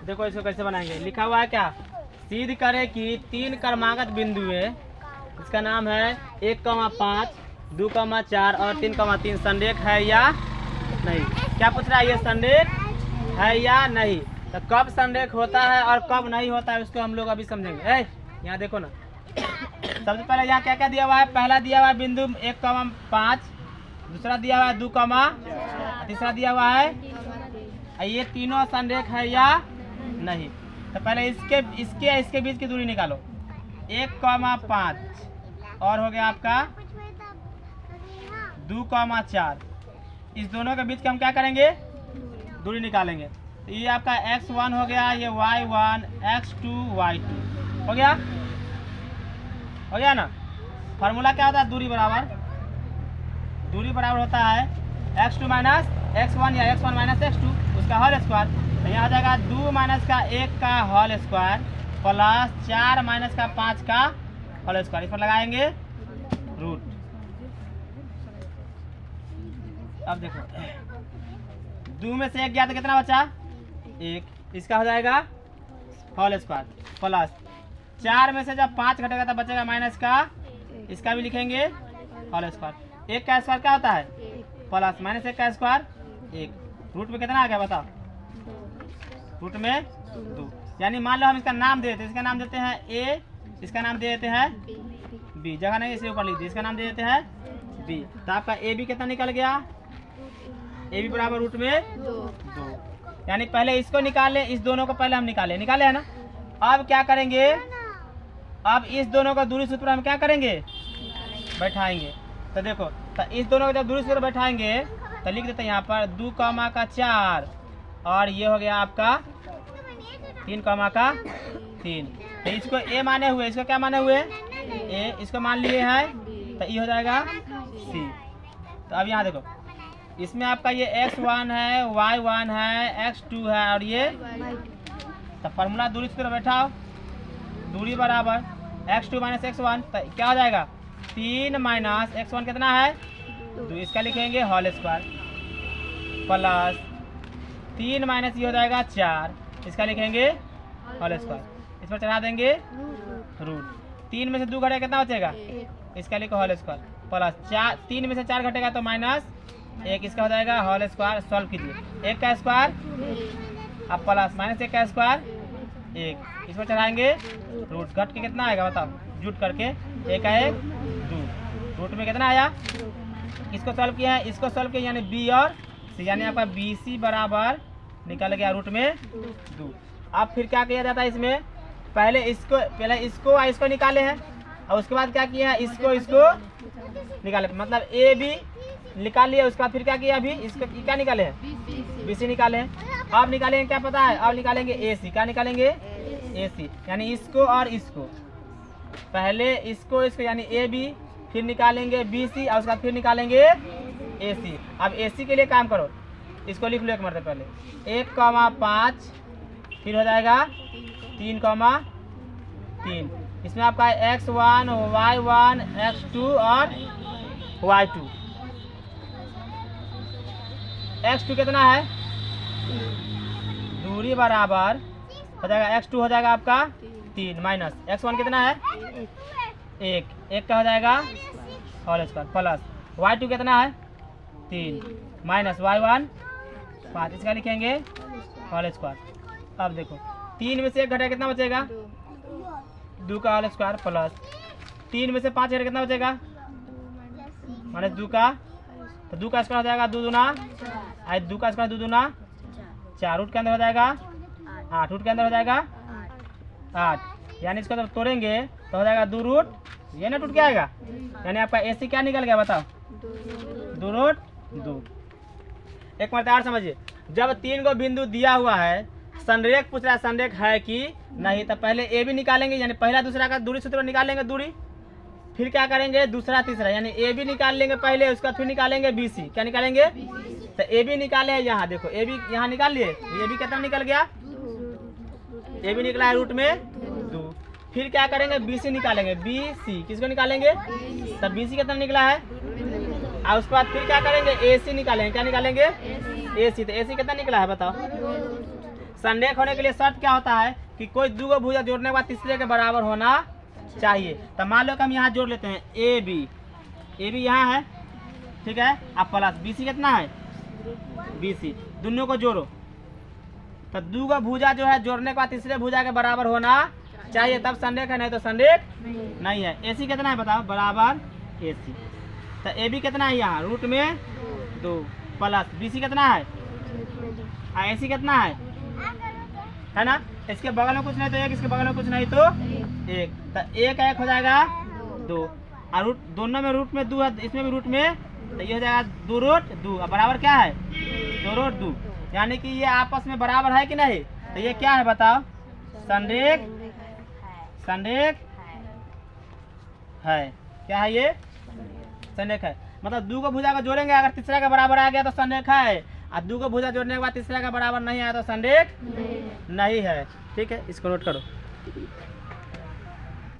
देखो इसको कैसे बनाएंगे, लिखा हुआ है क्या, सिद्ध करे कि 3 क्रमागत बिंदु है, इसका नाम है 1,5, 2,4 और 3,3 संरेख है या नहीं। क्या पूछ रहा है, ये संरेख है या नहीं। तो कब संरेख होता है और कब नहीं होता है उसको हम लोग अभी समझेंगे। यहाँ देखो ना, सबसे पहले यहाँ क्या क्या दिया हुआ है, पहला दिया हुआ है बिंदु 1,5, दूसरा दिया हुआ है 2, तीसरा दिया हुआ है, ये तीनों संरेख है या नहीं। तो पहले इसके बीच की दूरी निकालो, 1,5 और हो गया आपका 2,4, इस दोनों के बीच का हम क्या करेंगे, दूरी निकालेंगे। तो ये आपका x1 हो गया, ये y1, x2 y2 हो गया ना। फार्मूला क्या होता है, दूरी बराबर होता है x2 माइनस x1 या x1 माइनस x2 उसका होल स्क्वायर। तो यहाँ हो जाएगा 2 माइनस का 1 का होल स्क्वायर प्लस 4 माइनस का 5 का होल स्क्वायर, इस पर लगाएंगे रूट। अब देखो 2 में से 1 गया तो कितना बचा, 1, इसका हो जाएगा होल स्क्वायर प्लस 4 में से जब 5 घटेगा तो बचेगा माइनस का, इसका भी लिखेंगे होल स्क्वायर। 1 का स्क्वायर क्या होता है, प्लस माइनस 1 का स्क्वायर 1, रूट में कितना आ गया बताओ, रूट में 2। यानी मान लो हम इसका नाम दे देते हैं, इसका नाम देते हैं a, इसका नाम दे देते हैं b, जगह नहीं इसे ऊपर लिख दिए, इसका नाम दे देते हैं b। तो आपका a b कितना निकल गया, a b बराबर रूट में 2। यानी पहले इसको निकाले, इस दोनों को पहले हम निकाले है ना। अब क्या करेंगे, अब इस दोनों का दूरी सूत्र हम क्या करेंगे, बैठाएंगे। तो देखो, तो इस दोनों को जब दूरी सूत्र बैठाएंगे तो लिख देते हैं यहाँ पर 2,4 और ये हो गया आपका 3,3। तो इसको a माने हुए, इसको क्या माने हुए, a, इसको मान लिए हैं तो ये हो जाएगा c। तो अब यहाँ देखो, इसमें आपका ये x1 है, y1 है, x2 है और ये, तो फार्मूला दूरी सूत्र बैठाओ, दूरी बराबर x2 माइनस x1, तो क्या हो जाएगा 3 माइनस x1 कितना है 2, इसका लिखेंगे होल स्क्वायर प्लस 3 माइनस ये हो जाएगा 4, इसका लिखेंगे होल स्क्वायर, इस पर चढ़ा देंगे रूट। 3 में से 2 घटेगा कितना बचेगा, इसका लिखो होल स्क्वायर प्लस 4, 3 में से 4 घटेगा तो माइनस 1, इसका हो जाएगा होल स्क्वायर। सॉल्व कीजिए, 1 का स्क्वायर अब प्लस माइनस 1 का स्क्वायर 1, इस पर चढ़ाएंगे रूट, घट के कितना आएगा बताओ, जुट करके 1 का 1 2, रूट में कितना आया, इसको सॉल्व किया है, इसको सॉल्व किया, यानी b और c, यानी आपका BC बराबर निकल गया रूट में 2। अब फिर क्या किया जाता है इसमें, पहले इसको निकाले हैं और उसके बाद क्या किया है, इसको निकाले, मतलब a b निकाल लिया, उसका फिर क्या किया, अभी इसको क्या निकाले हैं, BC निकाले हैं। अब निकालेंगे क्या पता है, अब निकालेंगे AC, क्या निकालेंगे AC, यानी इसको और इसको, पहले इसको यानी AB, फिर निकालेंगे BC और उसका फिर निकालेंगे AC। अब AC के लिए काम करो, इसको लिख लो एक मरते पहले, 1,5 फिर हो जाएगा 3,3, इसमें आपका x1 y1 x2 और y2, x2 कितना है, दूरी बराबर हो जाएगा x2 हो जाएगा आपका 3 माइनस x1 कितना है 1 का हो जाएगा होल स्क्वायर प्लस y2 कितना है 3 माइनस y1 5, इसका लिखेंगे होल स्क्वायर। अब देखो 3 में से 1 घटेगा कितना बचेगा, 2 का होल स्क्वायर प्लस 3 में से 5 घटेगा कितना बचेगा माइनस 2 का, तो 2 का स्क्वायर हो जाएगा 2 दूना 2 का स्क्वायर 2 दूना 4, रूट के अंदर हो जाएगा 8, रूट के अंदर हो जाएगा 8, यानी इसको जब तोड़ेंगे तो हो जाएगा 2 रूट, ये ना टूट के आएगा, यानी आपका AC क्या निकल गया बताओ, 2 रूट 2। एक मरते और समझिए, जब 3 को बिंदु दिया हुआ है, संरेख पूछ रहा है संरेख है कि नहीं, तो पहले AB निकालेंगे, यानी पहला दूसरा का दूरी सूत्र निकालेंगे दूरी, फिर क्या करेंगे दूसरा तीसरा, यानी AB निकाल लेंगे पहले, उसका फिर निकालेंगे BC, क्या निकालेंगे, तो AB निकाले, यहाँ देखो AB यहाँ निकाल लिए, AB कितना निकल गया, AB निकला है रूट में 2, फिर क्या करेंगे BC निकालेंगे, BC किसको निकालेंगे, तो BC कितना निकला है, और उसके बाद फिर क्या करेंगे AC निकालेंगे, क्या निकालेंगे AC, तो AC कितना निकला है बताओ, संरेख होने के लिए शर्त क्या होता है कि कोई दो गो भुजा जोड़ने के बाद तीसरे के बराबर होना चाहिए। तो मान लो कि हम यहाँ जोड़ लेते हैं ए बी यहाँ है, ठीक है, अब प्लस बी सी कितना है बी सी, दोनों को जोड़ो तो दो गो भुजा जो है जोड़ने के बाद तीसरे भुजा के बराबर होना चाहिए, तब संरेख है, नहीं तो संरेख नहीं है। ए सी कितना है बताओ बराबर ए सी, तो ए बी कितना है यहाँ रूट में 2 प्लस बी सी कितना है ए सी कितना है ना, इसके बगल में कुछ नहीं तो 1, इसके बगल में कुछ नहीं तो 1, तो 1 हो जाएगा 2 और रूट दोनों में रूट में 2 है, इसमें भी रूट में, तो ये हो जाएगा 2 रूट 2 और बराबर क्या है 2 रूट 2, यानी कि ये आपस में बराबर है कि नहीं। तो ये क्या है बताओ संरेख है, क्या है ये संरेख है, मतलब दो को भुजा को जोड़ेंगे अगर तीसरा का बराबर आ गया तो संरेख है, और दो को भुजा जोड़ने के बाद तीसरा का बराबर नहीं आया तो संरेख नहीं है। ठीक है, इसको नोट करो।